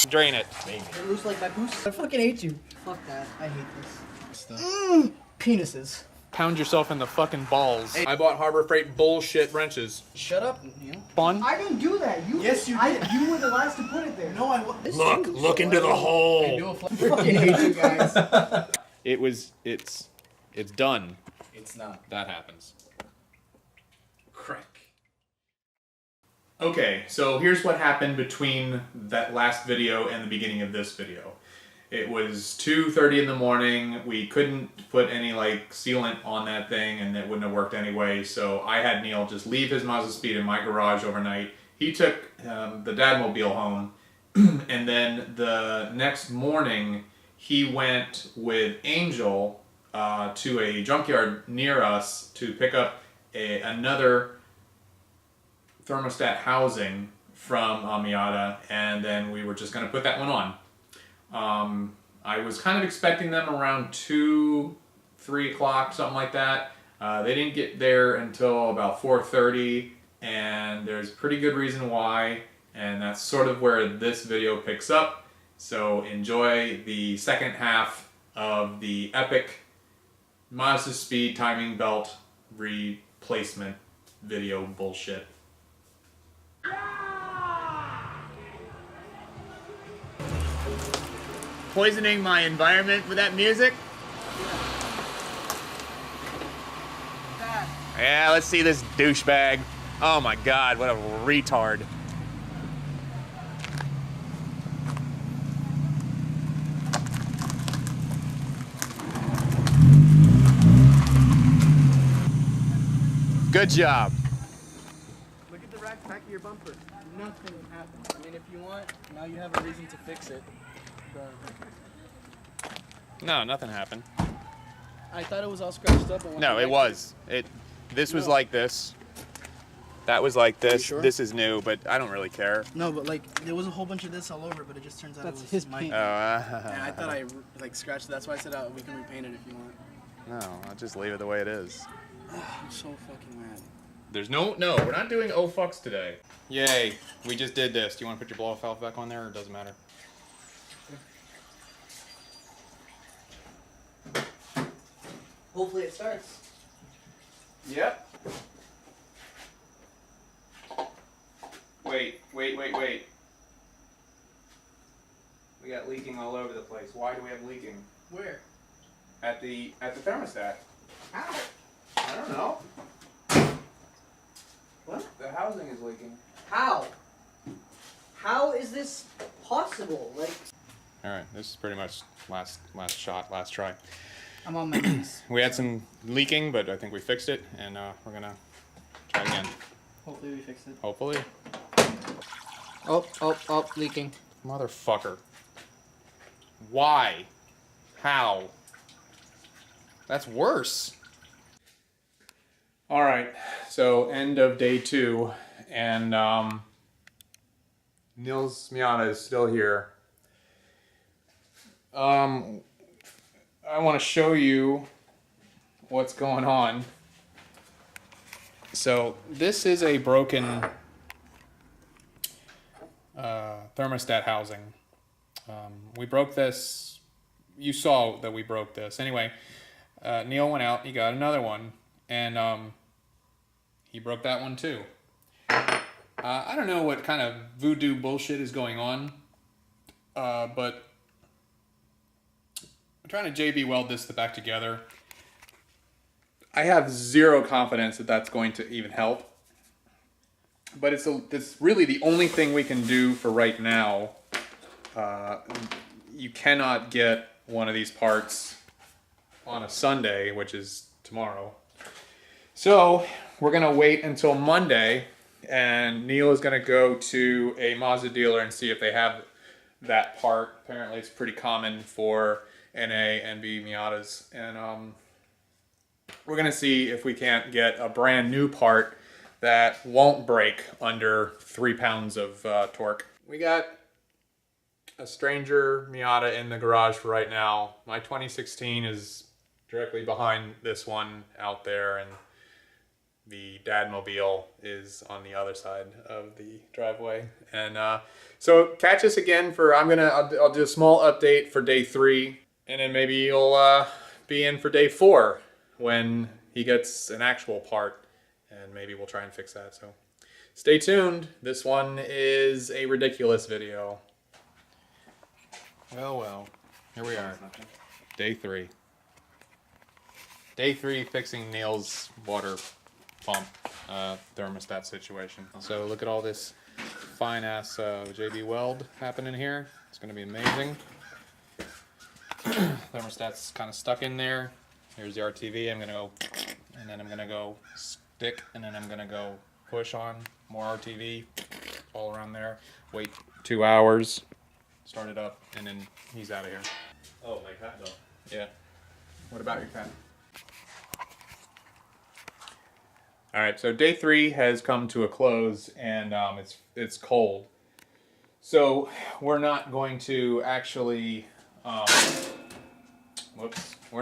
Drain it. Maybe. It looks like my poos. I fucking hate you. Fuck that. I hate this. Penises. Pound yourself in the fucking balls. Hey, I bought Harbor Freight bullshit wrenches. Shut up, Neil. Fun? I didn't do that. Yes, you did. You were the last to put it there. No, I wasn't. Look into the hole. I fucking hate you guys. It's done. It's not. That happens. Crack. Okay, so here's what happened between that last video and the beginning of this video. It was 2:30 in the morning. We couldn't put any like sealant on that thing and it wouldn't have worked anyway. So I had Neil just leave his MazdaSpeed in my garage overnight. He took the Dadmobile home and then the next morning he went with Angel to a junkyard near us to pick up another thermostat housing from Miata, and then we were just going to put that one on. I was kind of expecting them around 2, 3 o'clock, something like that. They didn't get there until about 4:30, and there's pretty good reason why, and that's sort of where this video picks up. So enjoy the second half of the epic MazdaSpeed timing belt replacement video bullshit. Poisoning my environment with that music? Yeah, let's see this douchebag. Oh my god, what a retard. Good job. Look at the back of your bumper. Nothing happened. I mean, if you want, now you have a reason to fix it. No, nothing happened. I thought it was all scratched up. No, it was. This was like this. That was like this. Sure? This is new, but I don't really care. No, but like there was a whole bunch of this all over, but it just turns out That's it was his my. paint. Oh, And I thought I like scratched it. That's why I said we can repaint it if you want. no, I'll just leave it the way it is. I'm so fucking mad. There's no, we're not doing oh fucks today. Yay, we just did this. Do you want to put your blow-off valve back on there, or it doesn't matter? Hopefully it starts. Yep. Wait. We got leaking all over the place. Why do we have leaking? Where? At the thermostat. How? I don't know. What? The housing is leaking. How? How is this possible? Like. All right, this is pretty much last shot, last try. I'm on my knees. We had some leaking, but I think we fixed it, and we're gonna try again. Hopefully we fix it. Hopefully. Oh, leaking. Motherfucker. Why? How? That's worse. All right, so end of day 2, and Neil's Miata is still here. I want to show you what's going on. So this is a broken thermostat housing. We broke this. You saw that we broke this. Anyway, Neil went out. He got another one, and he broke that one too. I don't know what kind of voodoo bullshit is going on, but I'm trying to JB weld this back together. I have zero confidence that that's going to even help. But it's really the only thing we can do for right now. You cannot get one of these parts on a Sunday, which is tomorrow. So we're going to wait until Monday, and Neil is going to go to a Mazda dealer and see if they have that part. Apparently it's pretty common for NA and B Miatas, and we're gonna see if we can't get a brand new part that won't break under 3 pounds of torque. We got a stranger Miata in the garage for right now. My 2016 is directly behind this one out there, and The Dadmobile is on the other side of the driveway. And so catch us again for, I'll do a small update for day 3. And then maybe you'll be in for day 4 when he gets an actual part. And maybe we'll try and fix that. So stay tuned. This one is a ridiculous video. Well, here we are. Day 3. Day 3 fixing Neil's water pump thermostat situation. So look at all this fine ass JB Weld happening here. It's gonna be amazing. Thermostat's kind of stuck in there. Here's the RTV. I'm gonna go, and then I'm gonna go stick, and then I'm gonna go push on more RTV all around there. Wait 2 hours. Start it up, and then he's out of here. Oh, my cat though. Yeah. What about your cat? All right, so day 3 has come to a close, and it's cold. So we're not going to actually, we're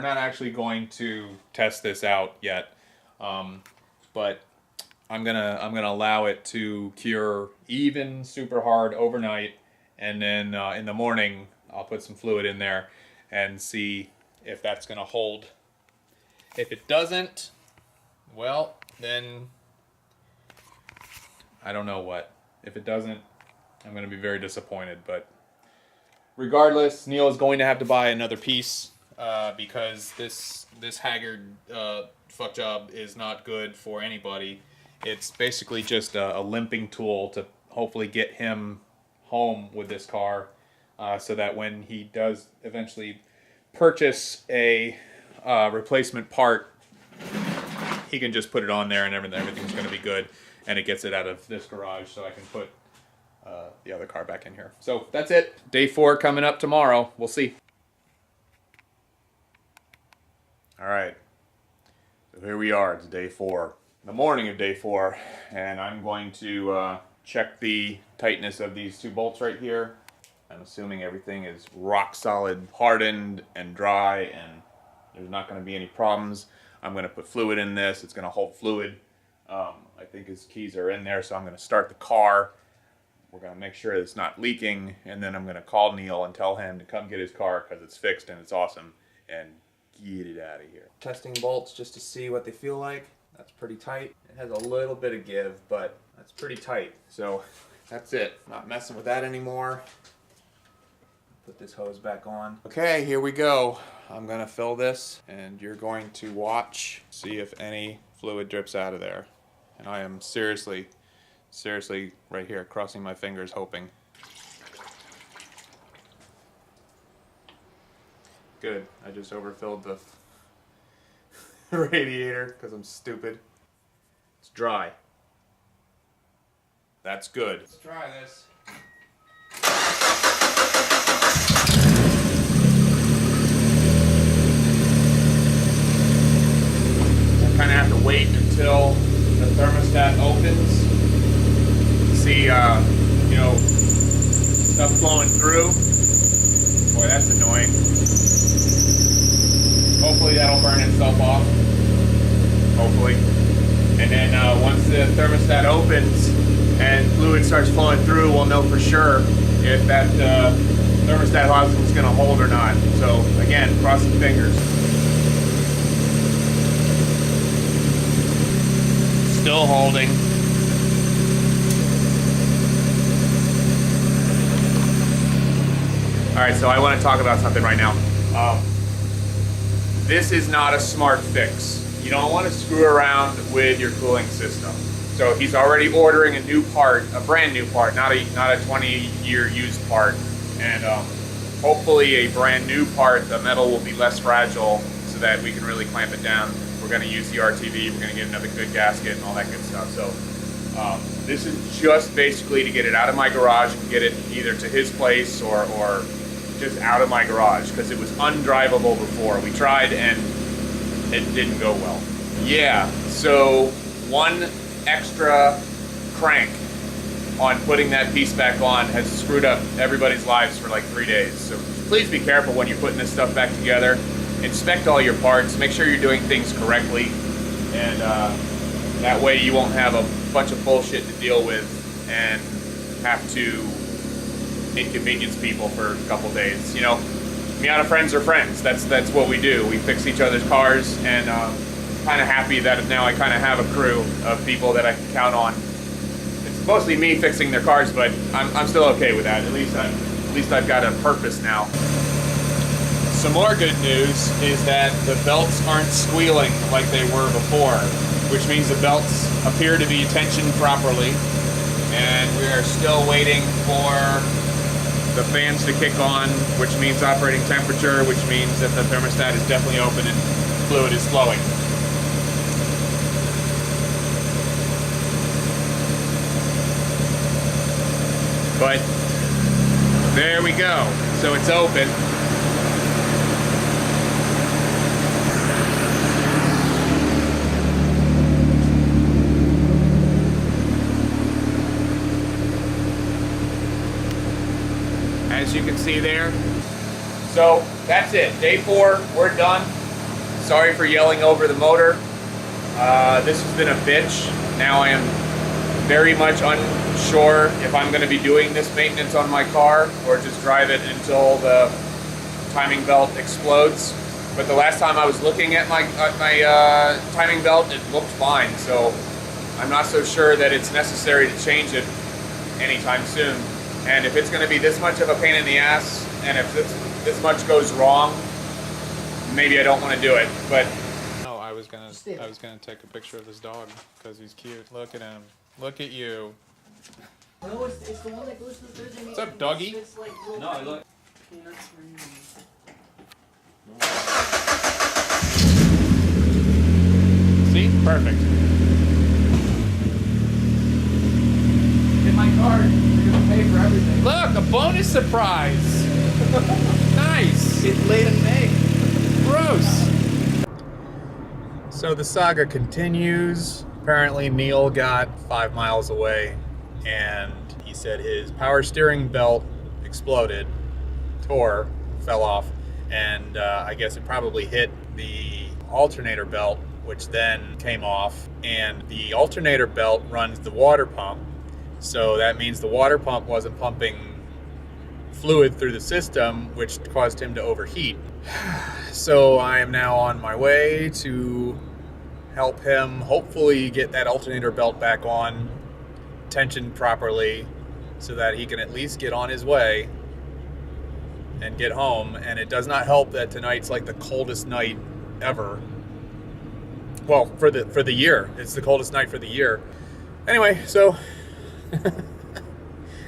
not actually going to test this out yet, but I'm gonna allow it to cure even super hard overnight, and then in the morning I'll put some fluid in there and see if that's gonna hold. If it doesn't, well, then I don't know what. If it doesn't, I'm going to be very disappointed. But regardless, Neil is going to have to buy another piece because this haggard fuck job is not good for anybody. It's basically just a limping tool to hopefully get him home with this car so that when he does eventually purchase a replacement part, he can just put it on there and everything's going to be good, and it gets it out of this garage so I can put the other car back in here. So that's it. Day 4 coming up tomorrow. We'll see. All right. So here we are. It's day 4. The morning of day 4, and I'm going to check the tightness of these 2 bolts right here. I'm assuming everything is rock solid, hardened and dry, and there's not going to be any problems. I'm going to put fluid in this. It's going to hold fluid. I think his keys are in there, so I'm going to start the car. We're going to make sure it's not leaking, and then I'm going to call Neil and tell him to come get his car because it's fixed and it's awesome, and get it out of here. Testing bolts just to see what they feel like. That's pretty tight. It has a little bit of give, but that's pretty tight. So that's it. Not messing with that anymore. Put this hose back on. Okay, here we go. I'm gonna fill this, and you're going to watch, see if any fluid drips out of there. And I am seriously right here, crossing my fingers, hoping. Good, I just overfilled the radiator because I'm stupid. It's dry. That's good. Let's try this. Kind of have to wait until the thermostat opens. See, stuff flowing through. Boy, that's annoying. Hopefully that'll burn itself off. Hopefully. And then once the thermostat opens and fluid starts flowing through, we'll know for sure if that thermostat housing is going to hold or not. So again, crossing fingers. Still holding. Alright, so I want to talk about something right now. This is not a smart fix. You don't want to screw around with your cooling system. So he's already ordering a new part, a brand new part, not a 20-year used part. And hopefully a brand new part, the metal will be less fragile so that we can really clamp it down. We're going to use the RTV, we're going to get another good gasket and all that good stuff. So this is just basically to get it out of my garage and get it either to his place or just out of my garage because it was undrivable before. We tried and it didn't go well. Yeah, so one extra crank on putting that piece back on has screwed up everybody's lives for like 3 days. So please be careful when you're putting this stuff back together. Inspect all your parts, make sure you're doing things correctly, and That way you won't have a bunch of bullshit to deal with and have to inconvenience people for a couple days. You know, Miata friends are friends. That's what we do. We fix each other's cars, and kind of happy that now I kind of have a crew of people that I can count on. It's mostly me fixing their cars, but I'm still okay with that. At least I've got a purpose now. Some more good news is that the belts aren't squealing like they were before, which means the belts appear to be tensioned properly, and we are still waiting for the fans to kick on, which means operating temperature, which means that the thermostat is definitely open and fluid is flowing. But there we go. So it's open. As you can see there. So that's it. Day 4, we're done. Sorry for yelling over the motor. This has been a bitch. Now I am very much unsure if I'm going to be doing this maintenance on my car or just drive it until the timing belt explodes. But the last time I was looking at my timing belt, it looked fine. So I'm not so sure that it's necessary to change it anytime soon. And if it's going to be this much of a pain in the ass, and if this much goes wrong, maybe I don't want to do it. But no, I was gonna take a picture of this dog because he's cute. Look at him. Look at you. No, it's the one that goes to the Thursday meeting. What's up, doggy? Like No, look. peanuts for you. See? Perfect. In my card, you're gonna pay for everything. Look, a bonus surprise. Nice. It's late in May. Gross. So the saga continues. Apparently Neil got 5 miles away and he said his power steering belt exploded, fell off, and I guess it probably hit the alternator belt, which then came off, and the alternator belt runs the water pump, so that means the water pump wasn't pumping fluid through the system, which caused him to overheat. So I am now on my way to help him hopefully get that alternator belt back on, tensioned properly, so that he can at least get on his way and get home. And it does not help that tonight's like the coldest night ever. Well, for the year. It's the coldest night for the year. Anyway, so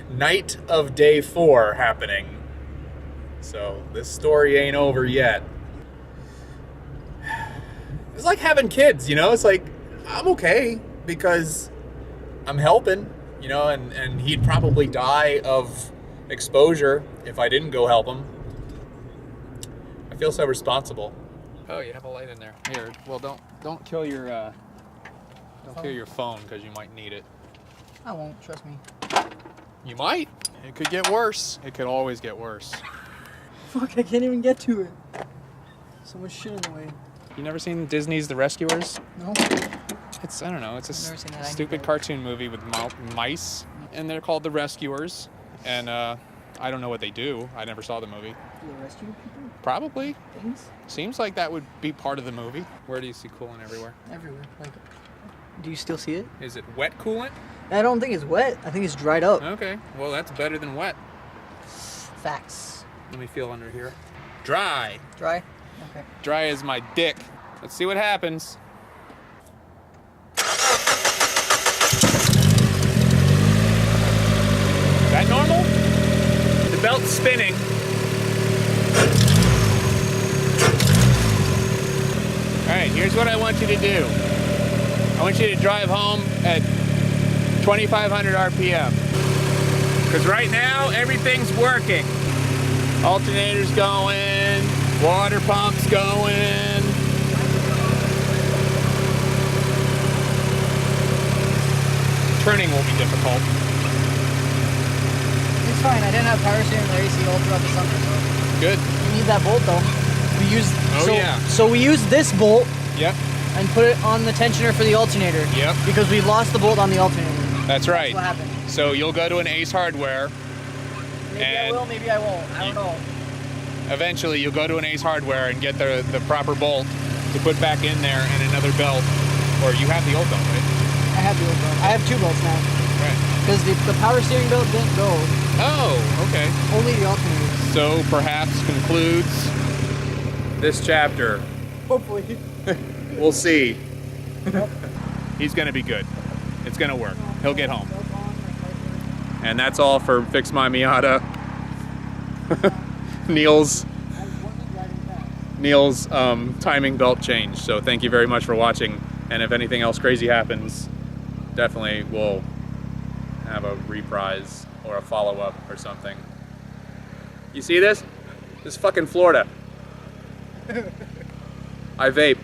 night of day 4 happening. So this story ain't over yet. It's like having kids, you know? It's like, I'm okay because I'm helping, you know, and he'd probably die of exposure if I didn't go help him. I feel so responsible. Oh, you have a light in there. Here, well, don't kill your kill your phone because you might need it. I won't, trust me. You might. It could get worse. It could always get worse. Fuck, I can't even get to it. So much shit in the way. You never seen Disney's The Rescuers? No? It's, I don't know, it's I've never seen a that. stupid cartoon movie with mice, and they're called The Rescuers, and I don't know what they do. I never saw the movie. Do they rescue people? Probably. Things? Seems like that would be part of the movie. Where do you see coolant everywhere? Everywhere. Like, do you still see it? Is it wet coolant? I don't think it's wet. I think it's dried up. Okay, well that's better than wet. Facts. Let me feel under here. Dry. Dry? Okay. Dry as my dick. Let's see what happens. Is that normal? The belt's spinning. Alright, here's what I want you to do. I want you to drive home at 2,500 RPM. Because right now, everything's working. Alternator's going, water pump's going. Turning will be difficult. It's fine. I didn't have power steering or AC all throughout the summer, so. Good. You need that bolt though. We used Oh, yeah. So we used this bolt. Yep. and put it on the tensioner for the alternator. Yep. Because we lost the bolt on the alternator. That's right. That's what happened. So you'll go to an Ace Hardware. Maybe I And- will, maybe I won't. I don't know. Eventually, you'll go to an Ace Hardware and get the proper bolt to put back in there and another belt. Or you have the old belt, right? I have the old belt. I have 2 belts now. Right. Because the power steering belt didn't go. Oh, okay. Only the alternator. So perhaps concludes This chapter, Hopefully. we'll see. he's going to be good. It's going to work. He'll get home. And that's all for Fix My Miata. Neil's timing belt change. So thank you very much for watching. And if anything else crazy happens, definitely we'll have a reprise or a follow-up or something. You see this? This is fucking Florida. I vape.